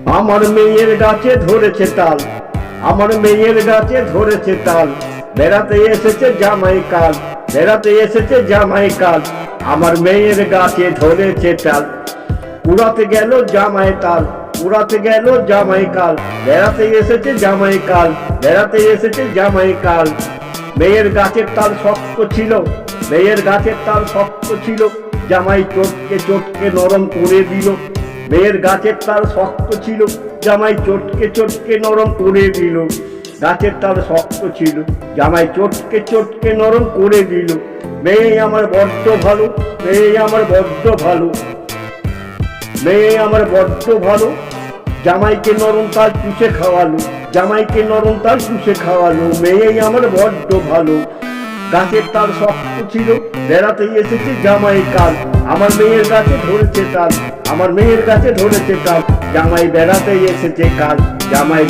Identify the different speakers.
Speaker 1: আমার মেয়ের গাছে ধরেছে তাল, আমার মেয়ের গাছে ধরেছে তাল, বেড়াতে এসেছে জামাই কাল, বেড়াতে এসেছে জামাই কাল। আমার মেয়ের গাছে ধরেছে তাল, উড়াতে গেল জামাই তাল, উড়াতে গেল জামাই কাল, বেড়াতে এসেছে জামাই কাল, বেড়াতে এসেছে জামাই কাল। মেয়ের গাছের তাল শক্ত ছিল, মেয়ের গাছের তাল শক্ত ছিল, জামাই চটকে চটকে নরম করে দিল। মেয়ের গাছের তাল শক্ত ছিল, জামাই চটকে চটকে নরম করে দিল। গাছের তাল শক্ত ছিল, জামাই চটকে চটকে নরম করে দিল। মেয়ে আমার বড্ড ভালো, মেয়ে আমার বড্ড ভালো, মেয়ে আমার বড্ড ভালো, জামাইকে নরম তাল চুষে খাওয়ালো, জামাইকে নরম তাল চুষে খাওয়ালো। মেয়ে আমার বড্ড ভালো। গাছের তাল শক্ত ছিল, বেড়াতে এসেছে জামাই কাল, আমার মেয়ের গাছে ধরেছে তাল, আমার মেয়ের গাছে ধরেছে তাল, জামাই বেড়াতে এসেছে কাল, জামাই